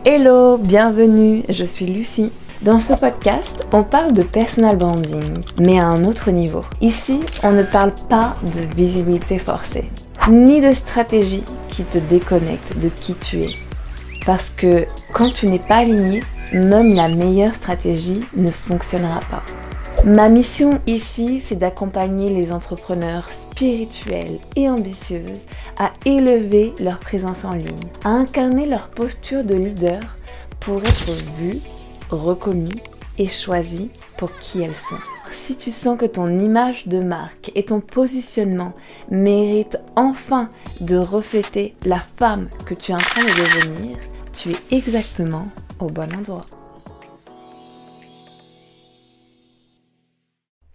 Hello, bienvenue, je suis Lucie. Dans ce podcast, on parle de personal branding, mais à un autre niveau. Ici, on ne parle pas de visibilité forcée, ni de stratégie qui te déconnecte de qui tu es. Parce que quand tu n'es pas aligné, même la meilleure stratégie ne fonctionnera pas. Ma mission ici, c'est d'accompagner les entrepreneurs spirituels et ambitieuses à élever leur présence en ligne, à incarner leur posture de leader pour être vues, reconnues et choisies pour qui elles sont. Si tu sens que ton image de marque et ton positionnement méritent enfin de refléter la femme que tu es en train de devenir, tu es exactement au bon endroit.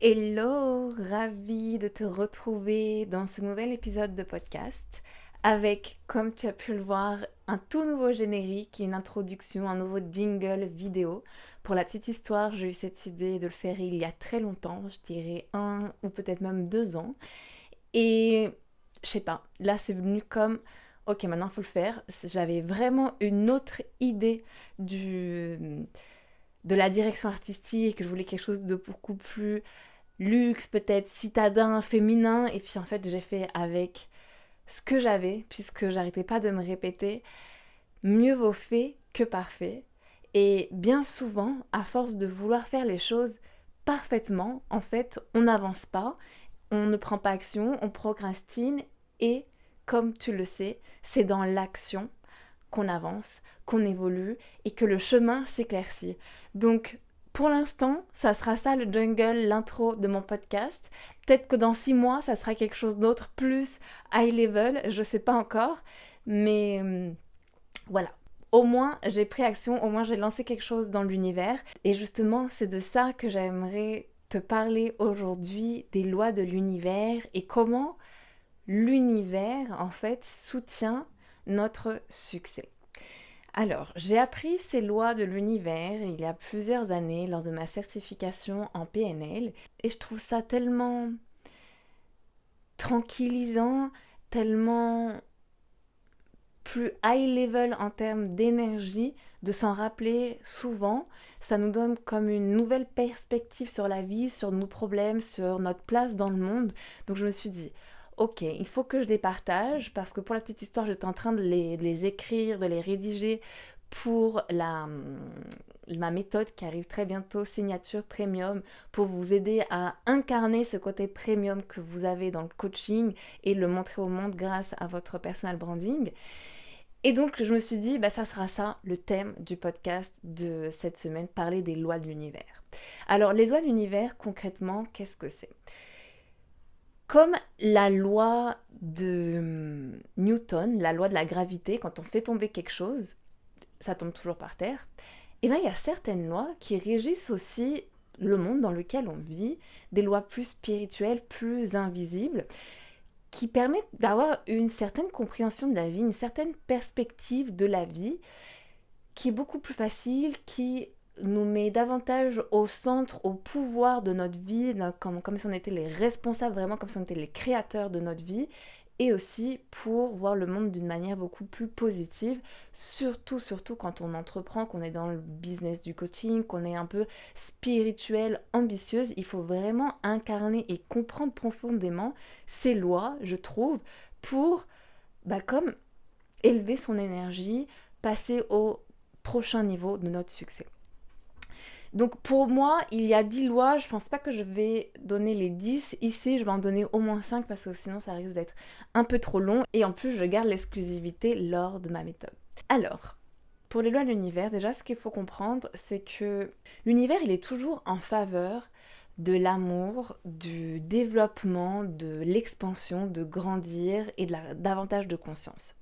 Hello, ravie de te retrouver dans ce nouvel épisode de podcast avec, comme tu as pu le voir, un tout nouveau générique, une introduction, un nouveau jingle vidéo. Pour la petite histoire, j'ai eu cette idée de le faire il y a très longtemps, je dirais 1 ou peut-être même 2 ans. Et je sais pas, là c'est venu comme, ok maintenant il faut le faire. J'avais vraiment une autre idée de la direction artistique, je voulais quelque chose de beaucoup plus luxe, peut-être citadin, féminin, et puis en fait j'ai fait avec ce que j'avais, puisque j'arrêtais pas de me répéter, mieux vaut fait que parfait. Et bien souvent, à force de vouloir faire les choses parfaitement, en fait, on n'avance pas, on ne prend pas action, on procrastine, et comme tu le sais, c'est dans l'action qu'on avance, qu'on évolue, et que le chemin s'éclaircit. Donc, pour l'instant, ça sera ça le jungle, l'intro de mon podcast. Peut-être que dans 6 mois, ça sera quelque chose d'autre, plus high level, je sais pas encore. Mais voilà. Au moins, j'ai pris action, au moins j'ai lancé quelque chose dans l'univers. Et justement, c'est de ça que j'aimerais te parler aujourd'hui, des lois de l'univers et comment l'univers, en fait, soutient notre succès. Alors, j'ai appris ces lois de l'univers il y a plusieurs années lors de ma certification en PNL et je trouve ça tellement tranquillisant, tellement plus high level en termes d'énergie de s'en rappeler souvent. Ça nous donne comme une nouvelle perspective sur la vie, sur nos problèmes, sur notre place dans le monde. Donc je me suis dit, ok, il faut que je les partage parce que pour la petite histoire, j'étais en train de les écrire, de les rédiger pour ma méthode qui arrive très bientôt, Signature Premium, pour vous aider à incarner ce côté premium que vous avez dans le coaching et le montrer au monde grâce à votre personal branding. Et donc je me suis dit, ça sera ça le thème du podcast de cette semaine, parler des lois de l'univers. Alors les lois de l'univers, concrètement, qu'est-ce que c'est ? Comme la loi de Newton, la loi de la gravité, quand on fait tomber quelque chose, ça tombe toujours par terre, et bien il y a certaines lois qui régissent aussi le monde dans lequel on vit, des lois plus spirituelles, plus invisibles, qui permettent d'avoir une certaine compréhension de la vie, une certaine perspective de la vie, qui est beaucoup plus facile, qui nous met davantage au centre, au pouvoir de notre vie, comme si on était les responsables, vraiment comme si on était les créateurs de notre vie, et aussi pour voir le monde d'une manière beaucoup plus positive, surtout quand on entreprend, qu'on est dans le business du coaching, qu'on est un peu spirituelle, ambitieuse. Il faut vraiment incarner et comprendre profondément ces lois, je trouve, pour comme élever son énergie, passer au prochain niveau de notre succès. Donc pour moi, il y a 10 lois, je pense pas que je vais donner les 10 ici, je vais en donner au moins 5 parce que sinon ça risque d'être un peu trop long et en plus je garde l'exclusivité lors de ma méthode. Alors, pour les lois de l'univers, déjà ce qu'il faut comprendre, c'est que l'univers il est toujours en faveur de l'amour, du développement, de l'expansion, de grandir et davantage de conscience.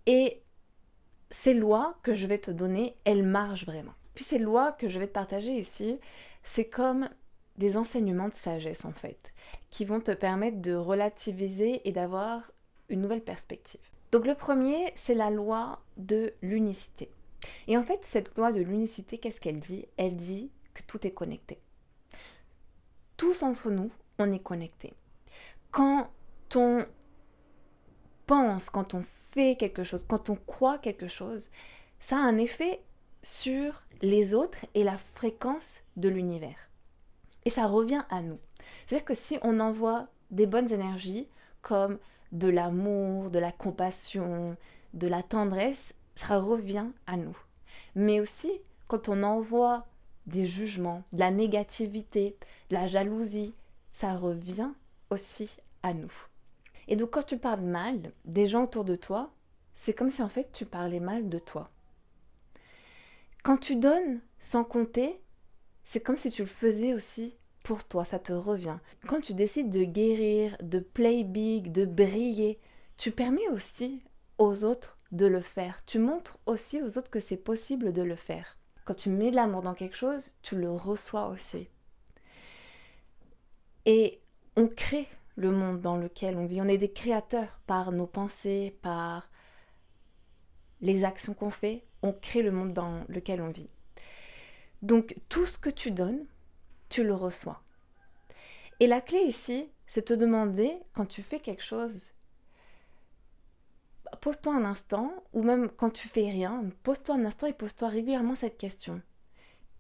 Et ces lois que je vais te donner, elles marchent vraiment. Puis ces lois que je vais te partager ici, c'est comme des enseignements de sagesse en fait, qui vont te permettre de relativiser et d'avoir une nouvelle perspective. Donc le premier, c'est la loi de l'unicité. Et en fait, cette loi de l'unicité, qu'est-ce qu'elle dit ? Elle dit que tout est connecté. Tous entre nous, on est connectés. Quand on pense, quand on fait quelque chose, quand on croit quelque chose, ça a un effet sur les autres et la fréquence de l'univers. Et ça revient à nous. C'est-à-dire que si on envoie des bonnes énergies, comme de l'amour, de la compassion, de la tendresse, ça revient à nous. Mais aussi, quand on envoie des jugements, de la négativité, de la jalousie, ça revient aussi à nous. Et donc quand tu parles mal des gens autour de toi, c'est comme si en fait tu parlais mal de toi. Quand tu donnes sans compter, c'est comme si tu le faisais aussi pour toi, ça te revient. Quand tu décides de guérir, de play big, de briller, tu permets aussi aux autres de le faire. Tu montres aussi aux autres que c'est possible de le faire. Quand tu mets de l'amour dans quelque chose, tu le reçois aussi. Et on crée le monde dans lequel on vit. On est des créateurs par nos pensées, par les actions qu'on fait. On crée le monde dans lequel on vit. Donc tout ce que tu donnes, tu le reçois. Et la clé ici, c'est te demander, quand tu fais quelque chose, pose-toi un instant, ou même quand tu fais rien, pose-toi un instant et pose-toi régulièrement cette question.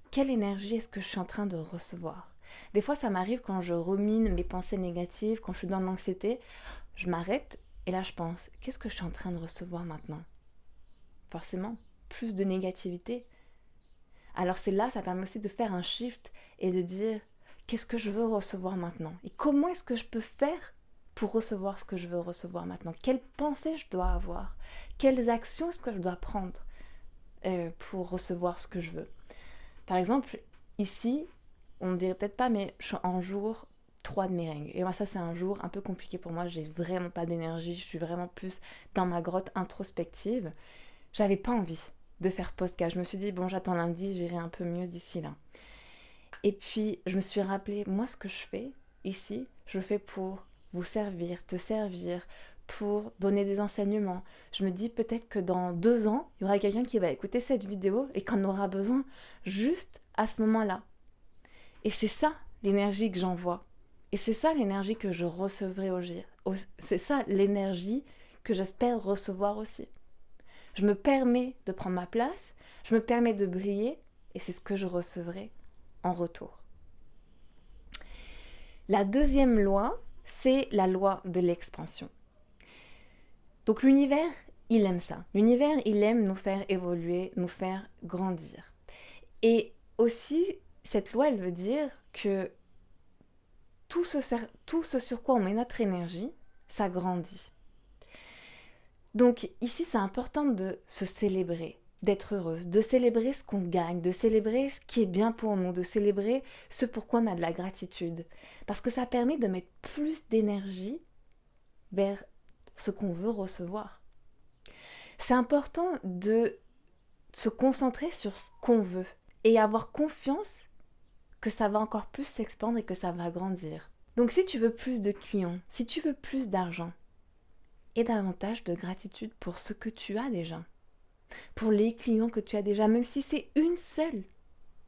Quelle énergie est-ce que je suis en train de recevoir ? Des fois, ça m'arrive quand je rumine mes pensées négatives, quand je suis dans l'anxiété, je m'arrête et là je pense, qu'est-ce que je suis en train de recevoir maintenant ? Forcément, plus de négativité. Alors c'est là, ça permet aussi de faire un shift et de dire, qu'est-ce que je veux recevoir maintenant ? Et comment est-ce que je peux faire pour recevoir ce que je veux recevoir maintenant ? Quelles pensées je dois avoir ? Quelles actions est-ce que je dois prendre pour recevoir ce que je veux ? Par exemple, ici, on ne dirait peut-être pas, mais je suis en jour 3 de meringue. Et moi, ça, c'est un jour un peu compliqué pour moi. J'ai vraiment pas d'énergie. Je suis vraiment plus dans ma grotte introspective. J'avais pas envie de faire podcast. Je me suis dit, bon, j'attends lundi, j'irai un peu mieux d'ici là. Et puis, je me suis rappelé, moi, ce que je fais ici, je le fais pour vous servir, te servir, pour donner des enseignements. Je me dis peut-être que dans 2 ans, il y aura quelqu'un qui va écouter cette vidéo et qu'on aura besoin juste à ce moment-là. Et c'est ça l'énergie que j'envoie. Et c'est ça l'énergie que je recevrai c'est ça l'énergie que j'espère recevoir aussi. Je me permets de prendre ma place, je me permets de briller et c'est ce que je recevrai en retour. La deuxième loi, c'est la loi de l'expansion. Donc l'univers, il aime ça. L'univers, il aime nous faire évoluer, nous faire grandir. Et aussi, cette loi, elle veut dire que tout ce sur quoi on met notre énergie, ça grandit. Donc ici, c'est important de se célébrer, d'être heureuse, de célébrer ce qu'on gagne, de célébrer ce qui est bien pour nous, de célébrer ce pourquoi on a de la gratitude. Parce que ça permet de mettre plus d'énergie vers ce qu'on veut recevoir. C'est important de se concentrer sur ce qu'on veut et avoir confiance que ça va encore plus s'expandre et que ça va grandir. Donc si tu veux plus de clients, si tu veux plus d'argent, aie davantage de gratitude pour ce que tu as déjà, pour les clients que tu as déjà, même si c'est une seule,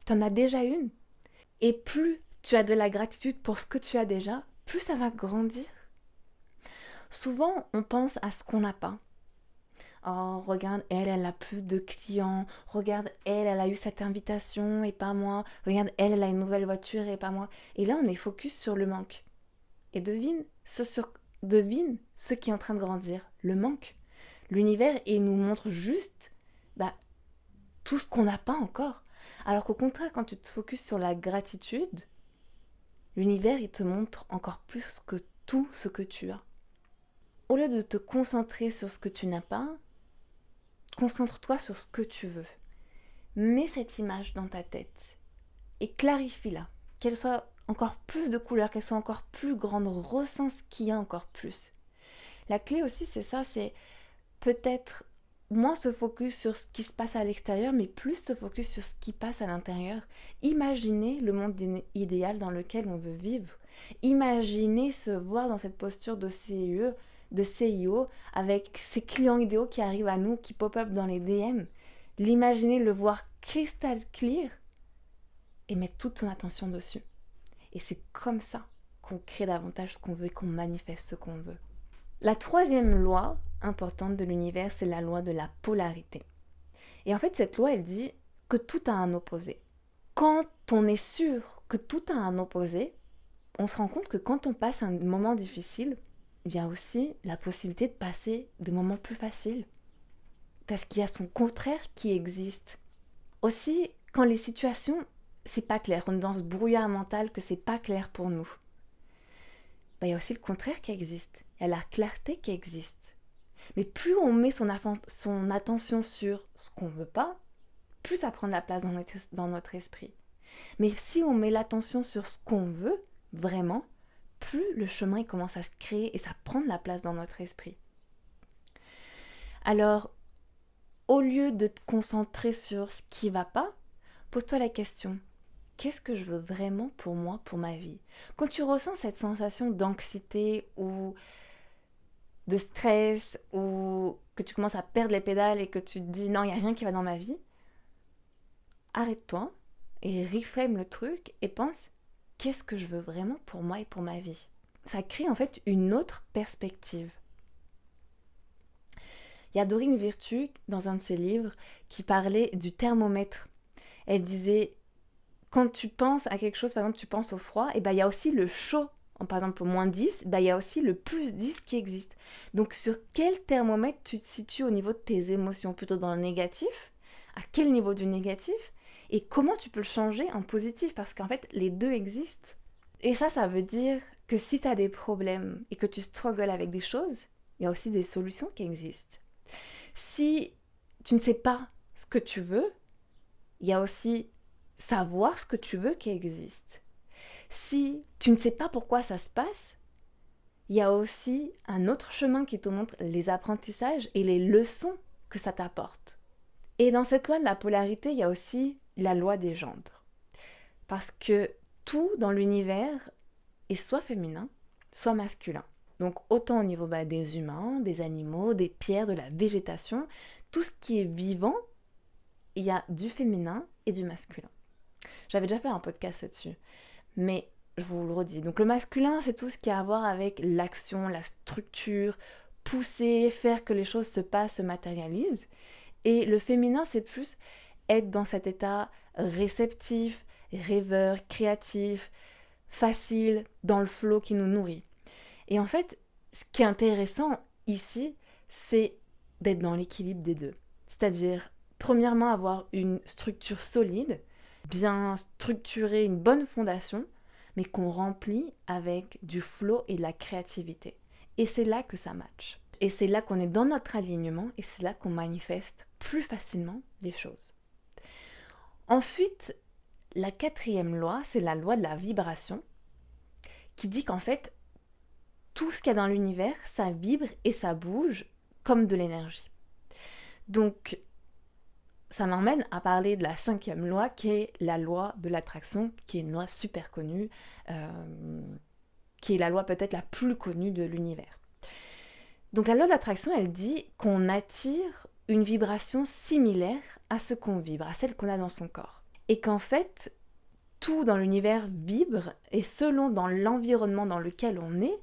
tu en as déjà une. Et plus tu as de la gratitude pour ce que tu as déjà, plus ça va grandir. Souvent, on pense à ce qu'on n'a pas. Oh, regarde, elle a plus de clients. Regarde, elle a eu cette invitation et pas moi. Regarde, elle a une nouvelle voiture et pas moi. Et là, on est focus sur le manque. Et devine ce qui est en train de grandir, le manque. L'univers, il nous montre juste tout ce qu'on n'a pas encore. Alors qu'au contraire, quand tu te focuses sur la gratitude, l'univers, il te montre encore plus que tout ce que tu as. Au lieu de te concentrer sur ce que tu n'as pas, concentre-toi sur ce que tu veux. Mets cette image dans ta tête et clarifie-la. Qu'elle soit encore plus de couleurs, qu'elle soit encore plus grande, ressens ce qu'il y a encore plus. La clé aussi, c'est ça, c'est peut-être moins se focus sur ce qui se passe à l'extérieur, mais plus se focus sur ce qui passe à l'intérieur. Imaginez le monde idéal dans lequel on veut vivre. Imaginez se voir dans cette posture de CIO, avec ses clients idéaux qui arrivent à nous, qui pop-up dans les DM. L'imaginer, le voir crystal clear et mettre toute ton attention dessus. Et c'est comme ça qu'on crée davantage ce qu'on veut et qu'on manifeste ce qu'on veut. La troisième loi importante de l'univers, c'est la loi de la polarité. Et en fait, cette loi, elle dit que tout a un opposé. Quand on est sûr que tout a un opposé, on se rend compte que quand on passe un moment difficile, il y a aussi la possibilité de passer des moments plus faciles. Parce qu'il y a son contraire qui existe. Aussi, quand les situations, c'est pas clair, on est dans ce brouillard mental que c'est pas clair pour nous, il y a aussi le contraire qui existe. Il y a la clarté qui existe. Mais plus on met son attention sur ce qu'on veut pas, plus ça prend de la place dans notre esprit. Mais si on met l'attention sur ce qu'on veut, vraiment, plus le chemin il commence à se créer et ça prend de la place dans notre esprit. Alors, au lieu de te concentrer sur ce qui va pas, pose-toi la question, qu'est-ce que je veux vraiment pour moi, pour ma vie? Quand tu ressens cette sensation d'anxiété ou de stress ou que tu commences à perdre les pédales et que tu te dis non, il n'y a rien qui va dans ma vie, arrête-toi et reframe le truc et pense qu'est-ce que je veux vraiment pour moi et pour ma vie. Ça crée en fait une autre perspective. Il y a Doreen Virtue, dans un de ses livres, qui parlait du thermomètre. Elle disait, quand tu penses à quelque chose, par exemple tu penses au froid, et ben il y a aussi le chaud. Par exemple au -10, il y a aussi le +10 qui existe. Donc sur quel thermomètre tu te situes au niveau de tes émotions? Plutôt dans le négatif? À quel niveau du négatif? Et comment tu peux le changer en positif? Parce qu'en fait, les deux existent. Et ça veut dire que si tu as des problèmes et que tu struggles avec des choses, il y a aussi des solutions qui existent. Si tu ne sais pas ce que tu veux, il y a aussi savoir ce que tu veux qui existe. Si tu ne sais pas pourquoi ça se passe, il y a aussi un autre chemin qui te montre les apprentissages et les leçons que ça t'apporte. Et dans cette loi de la polarité, il y a aussi la loi des gendres. Parce que tout dans l'univers est soit féminin, soit masculin. Donc autant au niveau des humains, des animaux, des pierres, de la végétation, tout ce qui est vivant, il y a du féminin et du masculin. J'avais déjà fait un podcast là-dessus, mais je vous le redis. Donc le masculin, c'est tout ce qui a à voir avec l'action, la structure, pousser, faire que les choses se passent, se matérialisent. Et le féminin, c'est plus être dans cet état réceptif, rêveur, créatif, facile, dans le flow qui nous nourrit. Et en fait, ce qui est intéressant ici, c'est d'être dans l'équilibre des deux. C'est-à-dire, premièrement, avoir une structure solide, bien structurer une bonne fondation, mais qu'on remplit avec du flow et de la créativité. Et c'est là que ça match. Et c'est là qu'on est dans notre alignement et c'est là qu'on manifeste plus facilement les choses. Ensuite, la 4e loi, c'est la loi de la vibration, qui dit qu'en fait, tout ce qu'il y a dans l'univers, ça vibre et ça bouge comme de l'énergie. Donc, ça m'emmène à parler de la 5e loi, qui est la loi de l'attraction, qui est une loi super connue, qui est la loi peut-être la plus connue de l'univers. Donc la loi de l'attraction, elle dit qu'on attire une vibration similaire à ce qu'on vibre, à celle qu'on a dans son corps. Et qu'en fait, tout dans l'univers vibre, et selon dans l'environnement dans lequel on est,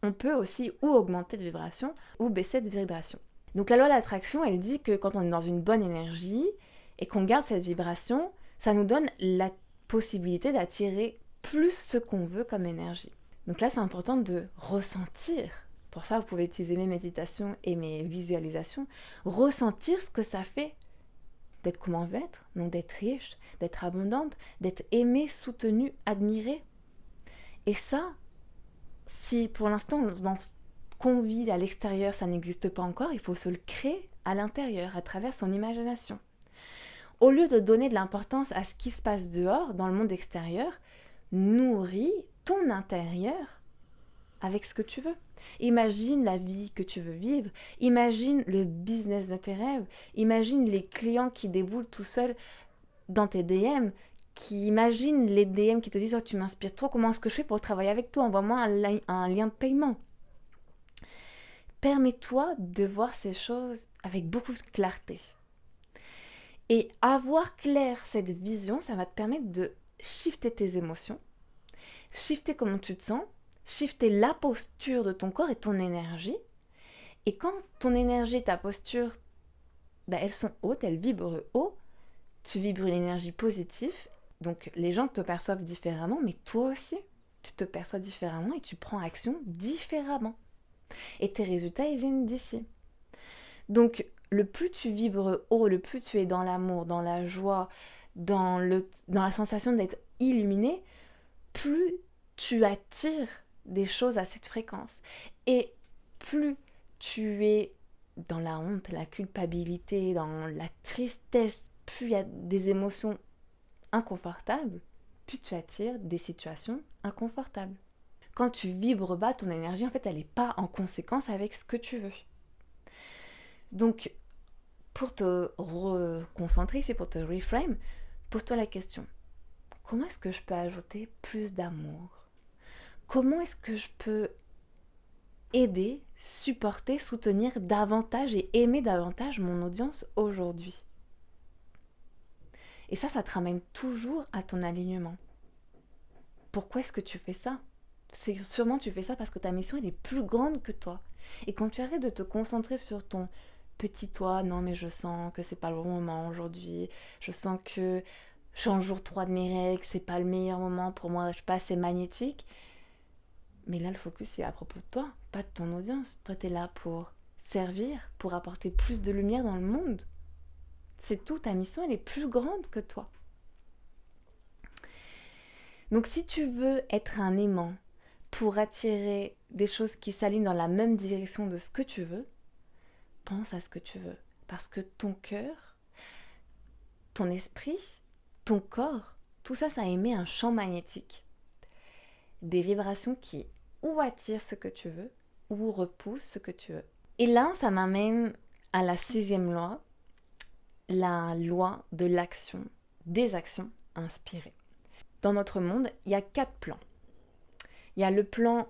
on peut aussi ou augmenter de vibration ou baisser de vibration. Donc la loi de l'attraction, elle dit que quand on est dans une bonne énergie et qu'on garde cette vibration, ça nous donne la possibilité d'attirer plus ce qu'on veut comme énergie. Donc là, c'est important de ressentir. Pour ça, vous pouvez utiliser mes méditations et mes visualisations. Ressentir ce que ça fait d'être comme on veut être, donc d'être riche, d'être abondante, d'être aimée, soutenue, admirée. Et ça, si pour l'instant, dans ce qu'on vit à l'extérieur, ça n'existe pas encore, il faut se le créer à l'intérieur, à travers son imagination. Au lieu de donner de l'importance à ce qui se passe dehors, dans le monde extérieur, nourris ton intérieur avec ce que tu veux. Imagine la vie que tu veux vivre, imagine le business de tes rêves, imagine les clients qui déboulent tout seuls dans tes DM, qui imaginent les DM qui te disent « Oh, tu m'inspires trop, comment est-ce que je fais pour travailler avec toi? Envoie-moi un lien de paiement. » Permets-toi de voir ces choses avec beaucoup de clarté. Et avoir clair cette vision, ça va te permettre de shifter tes émotions, shifter comment tu te sens, shifter la posture de ton corps et ton énergie. Et quand ton énergie, ta posture ben, elles sont hautes, elles vibrent haut. Tu vibres une énergie positive, donc les gens te perçoivent différemment, mais toi aussi, tu te perçois différemment et tu prends action différemment. Et tes résultats, ils viennent d'ici. Donc, le plus tu vibres haut, le plus tu es dans l'amour, dans la joie, dans la sensation d'être illuminé, plus tu attires des choses à cette fréquence. Et plus tu es dans la honte, la culpabilité, dans la tristesse, plus il y a des émotions inconfortables, plus tu attires des situations inconfortables. Quand tu vibres bas, ton énergie, en fait, elle n'est pas en conséquence avec ce que tu veux. Donc, pour te reconcentrer, c'est pour te reframe, pose-toi la question. Comment est-ce que je peux ajouter plus d'amour? Comment est-ce que je peux aider, supporter, soutenir davantage et aimer davantage mon audience aujourd'hui? Et ça te ramène toujours à ton alignement. Pourquoi est-ce que tu fais ça? C'est sûrement tu fais ça parce que ta mission elle est plus grande que toi. Et quand tu arrêtes de te concentrer sur ton petit toi, non mais je sens que c'est pas le bon moment aujourd'hui, je sens que je suis en jour 3 de mes règles, c'est pas le meilleur moment pour moi, je suis pas assez magnétique. Mais là le focus c'est à propos de toi, pas de ton audience. Toi t'es là pour servir, pour apporter plus de lumière dans le monde. C'est tout, ta mission elle est plus grande que toi. Donc si tu veux être un aimant pour attirer des choses qui s'alignent dans la même direction de ce que tu veux, pense à ce que tu veux. Parce que ton cœur, ton esprit, ton corps, tout ça, ça émet un champ magnétique. Des vibrations qui ou attirent ce que tu veux, ou repoussent ce que tu veux. Et là, ça m'amène à la 6e loi, la loi de l'action, des actions inspirées. Dans notre monde, il y a 4 plans. Il y a le plan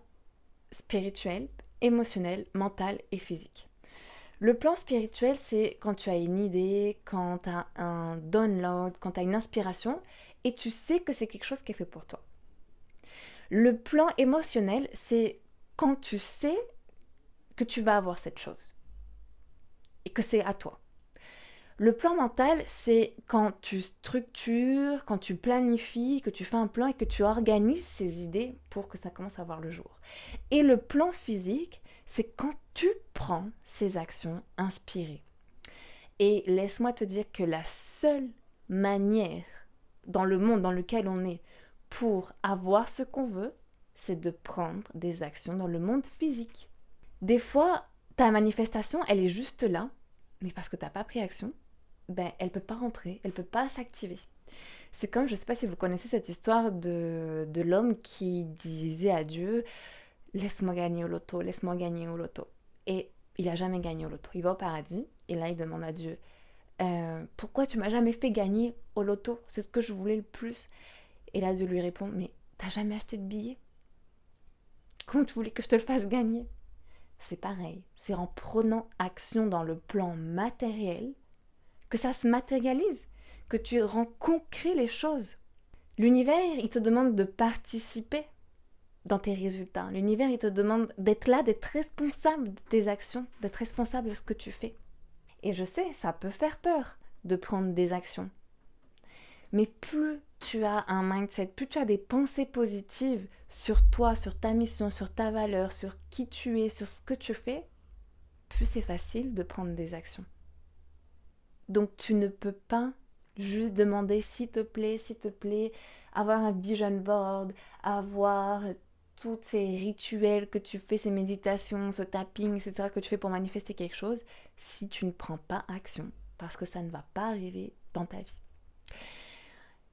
spirituel, émotionnel, mental et physique. Le plan spirituel, c'est quand tu as une idée, quand tu as un download, quand tu as une inspiration et tu sais que c'est quelque chose qui est fait pour toi. Le plan émotionnel, c'est quand tu sais que tu vas avoir cette chose et que c'est à toi. Le plan mental, c'est quand tu structures, quand tu planifies, que tu fais un plan et que tu organises ces idées pour que ça commence à voir le jour. Et le plan physique, c'est quand tu prends ces actions inspirées. Et laisse-moi te dire que la seule manière dans le monde dans lequel on est pour avoir ce qu'on veut, c'est de prendre des actions dans le monde physique. Des fois, ta manifestation, elle est juste là, mais parce que tu n'as pas pris action, ben, elle ne peut pas rentrer, elle ne peut pas s'activer. C'est comme, je ne sais pas si vous connaissez cette histoire de l'homme qui disait à Dieu « Laisse-moi gagner au loto, laisse-moi gagner au loto ». Et il n'a jamais gagné au loto. Il va au paradis et là, il demande à Dieu « Pourquoi tu m'as jamais fait gagner au loto? C'est ce que je voulais le plus. » Et là, Dieu lui répond « Mais t'as jamais acheté de billets? Comment tu voulais que je te le fasse gagner ?» C'est pareil, c'est en prenant action dans le plan matériel que ça se matérialise, que tu rends concret les choses. L'univers, il te demande de participer dans tes résultats. L'univers, il te demande d'être là, d'être responsable de tes actions, d'être responsable de ce que tu fais. Et je sais, ça peut faire peur de prendre des actions. Mais plus tu as un mindset, plus tu as des pensées positives sur toi, sur ta mission, sur ta valeur, sur qui tu es, sur ce que tu fais, plus c'est facile de prendre des actions. Donc tu ne peux pas juste demander s'il te plaît, avoir un vision board, avoir tous ces rituels que tu fais, ces méditations, ce tapping, etc. que tu fais pour manifester quelque chose, si tu ne prends pas action, parce que ça ne va pas arriver dans ta vie.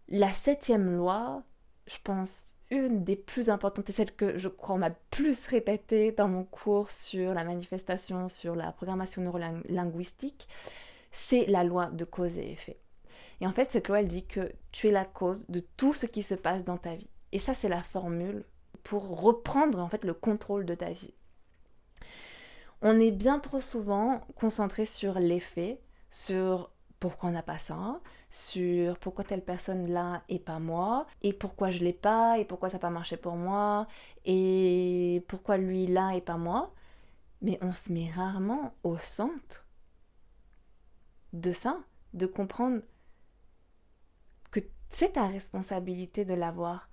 La 7e loi, je pense, une des plus importantes et celle que je crois on m'a plus répétée dans mon cours sur la manifestation, sur la programmation neurolinguistique, c'est la loi de cause et effet. Et en fait, cette loi, elle dit que tu es la cause de tout ce qui se passe dans ta vie. Et ça, c'est la formule pour reprendre en fait le contrôle de ta vie. On est bien trop souvent concentré sur l'effet, sur pourquoi on n'a pas ça, sur pourquoi telle personne là et pas moi, et pourquoi je l'ai pas, et pourquoi ça n'a pas marché pour moi, et pourquoi lui là et pas moi. Mais on se met rarement au centre de ça, de comprendre que c'est ta responsabilité de l'avoir.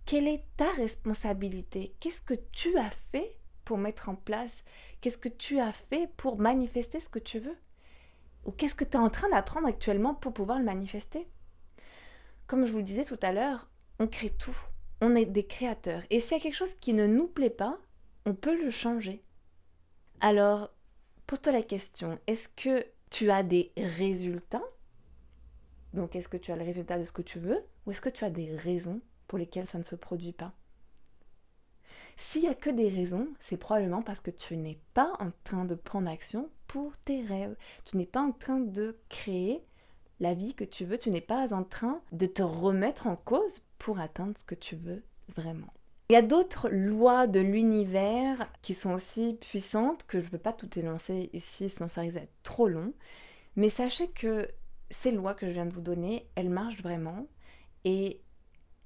Quelle est ta responsabilité? Qu'est-ce que tu as fait pour mettre en place? Qu'est-ce que tu as fait pour manifester ce que tu veux? Ou qu'est-ce que tu es en train d'apprendre actuellement pour pouvoir le manifester? Comme je vous le disais tout à l'heure, on crée tout. On est des créateurs. Et s'il y a quelque chose qui ne nous plaît pas, on peut le changer. Alors, pose-toi la question, est-ce que tu as des résultats? Donc, est-ce que tu as le résultat de ce que tu veux? Ou est-ce que tu as des raisons pour lesquelles ça ne se produit pas? S'il n'y a que des raisons, c'est probablement parce que tu n'es pas en train de prendre action pour tes rêves. Tu n'es pas en train de créer la vie que tu veux. Tu n'es pas en train de te remettre en cause pour atteindre ce que tu veux vraiment. Il y a d'autres lois de l'univers qui sont aussi puissantes, que je ne peux pas tout énoncer ici, sinon ça risque d'être trop long. Mais sachez que ces lois que je viens de vous donner, elles marchent vraiment et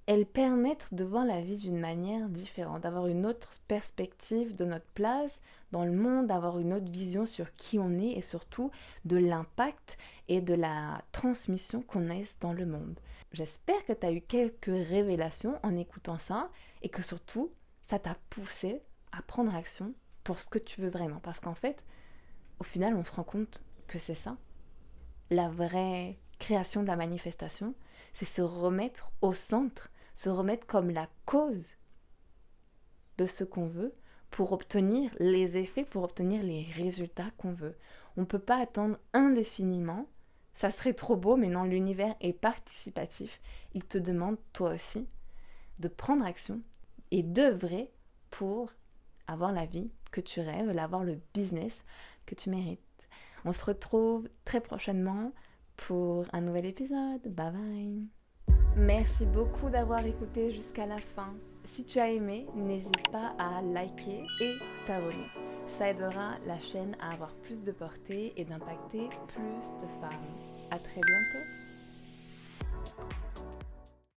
elles permettent de voir la vie d'une manière différente, d'avoir une autre perspective de notre place dans le monde, d'avoir une autre vision sur qui on est et surtout de l'impact et de la transmission qu'on laisse dans le monde. J'espère que tu as eu quelques révélations en écoutant ça et que surtout ça t'a poussé à prendre action pour ce que tu veux vraiment. Parce qu'en fait, au final, on se rend compte que c'est ça. La vraie création de la manifestation, c'est se remettre au centre, se remettre comme la cause de ce qu'on veut pour obtenir les effets, pour obtenir les résultats qu'on veut. On ne peut pas attendre indéfiniment, ça serait trop beau, mais non, l'univers est participatif. Il te demande, toi aussi, de prendre action et d'œuvrer pour avoir la vie que tu rêves, avoir le business que tu mérites. On se retrouve très prochainement pour un nouvel épisode. Bye bye. Merci beaucoup d'avoir écouté jusqu'à la fin. Si tu as aimé, n'hésite pas à liker et t'abonner. Ça aidera la chaîne à avoir plus de portée et d'impacter plus de femmes. À très bientôt.